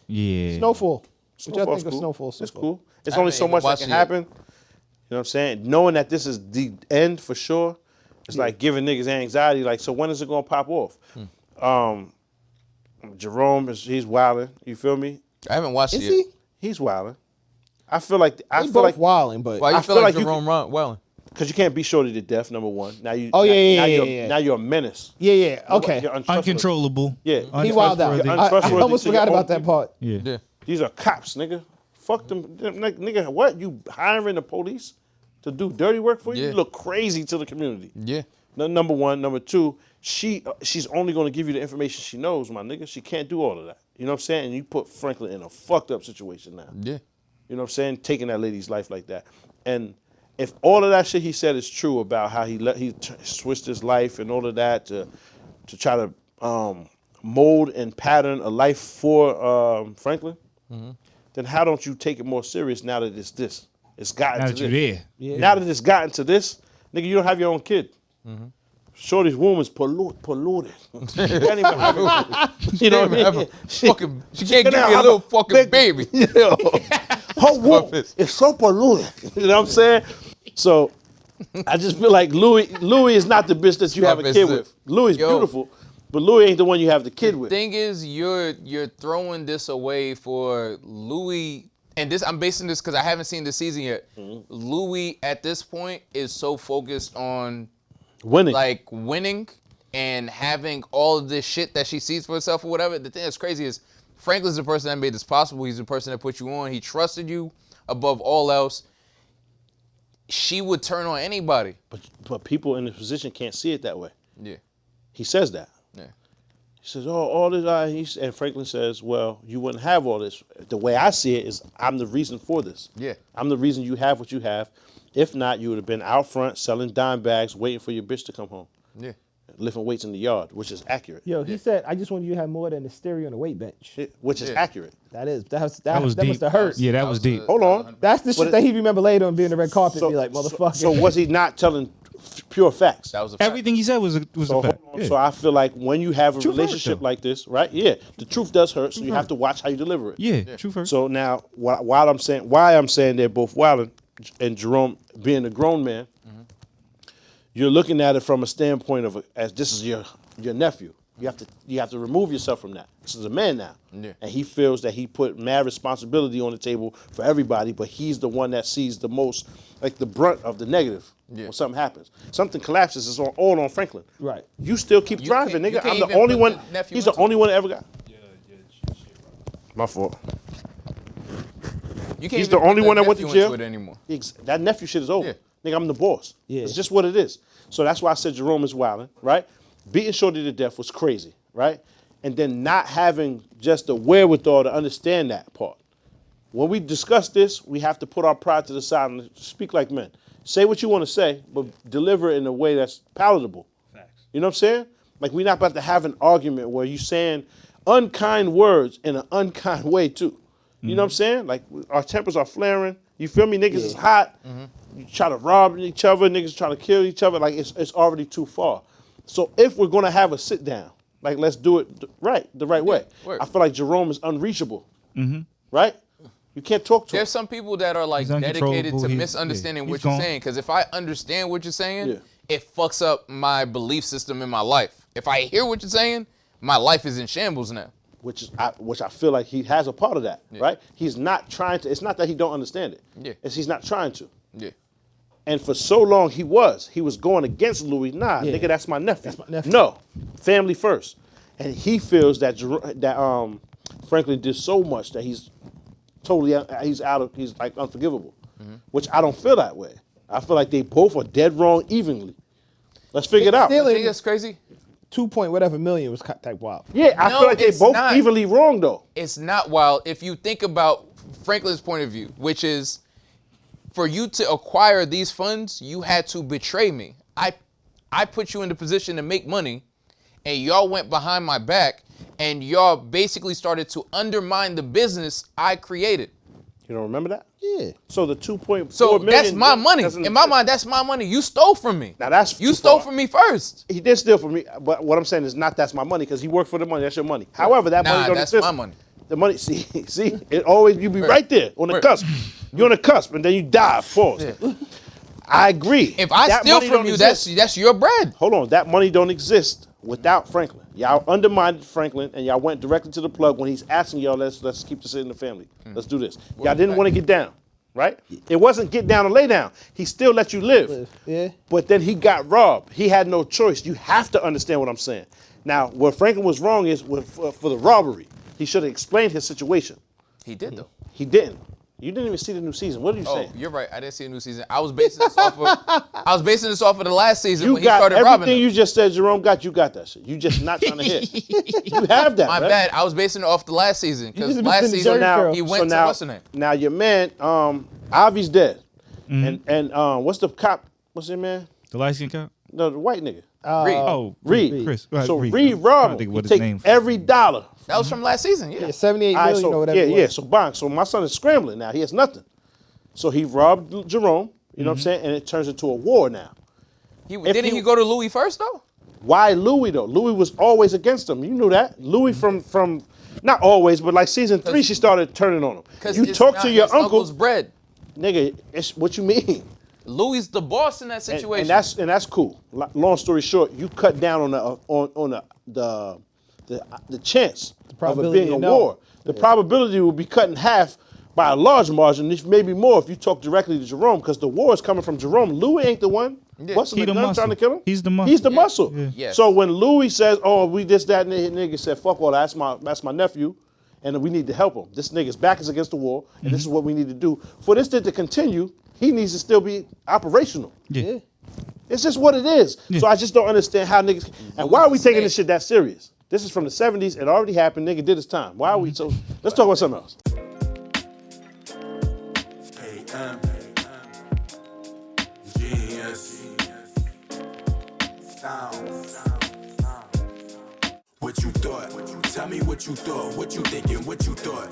Yeah. Snowfall. What y'all think of cool. Snowfall? It's cool. It's only so much that can happen. You know what I'm saying? Knowing that this is the end for sure, it's like giving niggas anxiety. Like, so when is it gonna pop off? Jerome he's wilding. You feel me? I haven't watched it Is yet. he? He's wilding. I feel like They both wilding, but Why you I feel feel like like you Jerome Wellen? because you can't be shorty to death. Number one. Now you. Oh, yeah, now, yeah, you're, yeah. Now you're a menace. yeah. Okay. You're untrustworthy. Uncontrollable. Yeah. He wild out. You're I untrustworthy almost to forgot your about own that people. part. Yeah. Yeah. These are cops, nigga. Fuck them. Nigga, what? You hiring the police to do dirty work for you? Yeah. You look crazy to the community. Yeah. Number one. Number two, she's only going to give you the information she knows, my nigga. She can't do all of that. You know what I'm saying? And you put Franklin in a fucked up situation now. Yeah. You know what I'm saying? Taking that lady's life like that. And if all of that shit he said is true about how he switched his life and all of that to try to mold and pattern a life for Franklin, then how don't you take it more serious now that it's this? It's gotten Now to that this. you're there. Yeah. Now that it's gotten to this, nigga, you don't have your own kid. Shorty's womb is polluted. She can't even have it. You know what I mean? She can't give me a little fucking baby. Yo, her womb is so polluted. You know what I'm saying? So I just feel like Louis is not the bitch that you have a kid with. Louis is beautiful, but Louis ain't the one you have the kid with. Thing is, you're throwing this away for Louis, and this I'm basing this because I haven't seen the season yet. Louis at this point is so focused on winning and having all of this shit that she sees for herself or whatever. The thing that's crazy is Franklin's the person that made this possible. He's the person that put you on. He trusted you above all else. She would turn on anybody. But people in the position can't see it that way. Yeah. He says that. Yeah. He says, "Oh, all this," and Franklin says, "Well, you wouldn't have all this. The way I see it is, I'm the reason for this. Yeah. I'm the reason you have what you have. If not, you would have been out front selling dime bags, waiting for your bitch to come home. Yeah. Lifting weights in the yard, which is accurate. Yo, he said, I just want you to have more than the stereo on the weight bench. Which is accurate. That was deep. must have hurt. Yeah, that was deep. Hold on. That's the shit that he remember later on being the red carpet and be like, motherfucker. So was he not telling pure facts? That was a fact. Everything he said was a fact. Yeah. So I feel like when you have a Truth relationship hurt, though. like this, right? Yeah, the truth does hurt, so you have to watch how you deliver it. Yeah, true first. So now, why I'm saying they're both wild, and Jerome being a grown man, you're looking at it from a standpoint of as this is your nephew. You have to remove yourself from that. This is a man now, and he feels that he put mad responsibility on the table for everybody, but he's the one that sees the most, like the brunt of the negative. When something happens, something collapses, it's all on Franklin. Right. You still keep thriving, can't- you nigga. can't I'm the even only put one. the nephew He's the into only one that ever got. My fault. You can't He's even the only put one that that went to nephew jail. into it anymore. That nephew shit is over. Yeah. Nigga, I'm the boss. Yeah. It's just what it is. So that's why I said Jerome is wilding, right? Beating Shorty to death was crazy, right? And then not having just the wherewithal to understand that part. When we discuss this, we have to put our pride to the side and speak like men. Say what you want to say, but deliver it in a way that's palatable. Facts. You know what I'm saying? Like, we're not about to have an argument where you're saying unkind words in an unkind way, too. You know what I'm saying? Like, our tempers are flaring. You feel me? Niggas is hot. You try to rob each other. Niggas trying to kill each other. Like, it's already too far. So if we're going to have a sit down, like, let's do it the right way. Word. I feel like Jerome is unreachable. Right? You can't talk to him. There's some people that are like He's dedicated to uncontrollable. misunderstanding He's what you're gone. saying. Because if I understand what you're saying, Yeah. it fucks up my belief system in my life. If I hear what you're saying, my life is in shambles now. Which I feel like he has a part of that, right? He's not trying to. It's not that he don't understand it. Yeah. It's he's not trying to. Yeah. And for so long he was going against Louis. Nah, Yeah. nigga, that's my nephew. That's my nephew. No, family first. And he feels that Franklin did so much that he's like unforgivable. Which I don't feel that way. I feel like they both are dead wrong evenly. Let's figure it out. Still You think that's crazy? 2 point whatever million was type wild. Yeah, I No, feel like they it's both not. evenly wrong though. It's not wild if you think about Franklin's point of view, which is for you to acquire these funds, you had to betray me. I put you in the position to make money, and y'all went behind my back, and y'all basically started to undermine the business I created. You don't remember that? Yeah. So the 2.4 So million that's my money. doesn't In my exist. mind, that's my money. You stole from me. Now that's You too stole far. from me first. He did steal from me, but what I'm saying is not that's my money because he worked for the money. That's your money. However, that money Nah, don't that's exist. my money. The money, see, it always, you be right there on the cusp. You're on the cusp, and then you dive. Pause. Yeah. I agree. If I That steal money from don't you, exist. that's your bread. Hold on, that money don't exist without Franklin. Y'all undermined Franklin, and y'all went directly to the plug when he's asking y'all, let's keep this in the family. Let's do this. Y'all didn't want to get down, right? It wasn't get down and lay down. He still let you live. Yeah. But then he got robbed. He had no choice. You have to understand what I'm saying. Now, where Franklin was wrong is for the robbery. He should have explained his situation. He did though. He didn't. You didn't even see the new season. What are you saying? You're right. I didn't see a new season. I was basing this off of the last season You when he got started robbing everything them. you just said, Jerome, you got that shit. You just not trying to hit. You have that, My man. bad. I was basing it off the last season because just been last sitting season Jerry Curl. he went to now, what's the name? Now your man, Avi's dead. And what's the cop? What's his man? The light skin cop? No, the white nigga. Reed. Oh, Reed. Chris. So Reed. Reed I'm trying to robbed think him. what He his take name was. every dollar. That was from last season. Yeah. Yeah, 78 All right, million or whatever. yeah, it was. yeah. So bang. So my son is scrambling now. He has nothing. So he robbed Jerome. You know what I'm saying? And it turns into a war now. Didn't he go to Louis first though? Why Louis though? Louis was always against him. You knew that. Louis from not always, but like season 3, she started turning on him. You talk to your uncle, uncle's bread. nigga. It's what you mean. Louis the boss in that situation. And that's cool. Long story short, you cut down on the chance of it being a war. The probability will be cut in half by a large margin, if maybe more if you talk directly to Jerome, because the war is coming from Jerome. Louis ain't the one busting He the the gun muscle. trying to kill him. He's the muscle. He's the muscle. Yeah. Yes. So when Louis says, "Oh, we this, that," and the nigga said, "Fuck all that. That's my nephew, and we need to help him. This nigga's back is against the wall, and this is what we need to do. For this thing to continue, he needs to still be operational. Yeah. It's just what it is. So I just don't understand how niggas. And why are we taking this shit that serious? This is from the 70s. It already happened. Nigga did his time. Why are we so? Let's talk about something else. What you thought? Tell me what you thought. What you thinking? What you thought?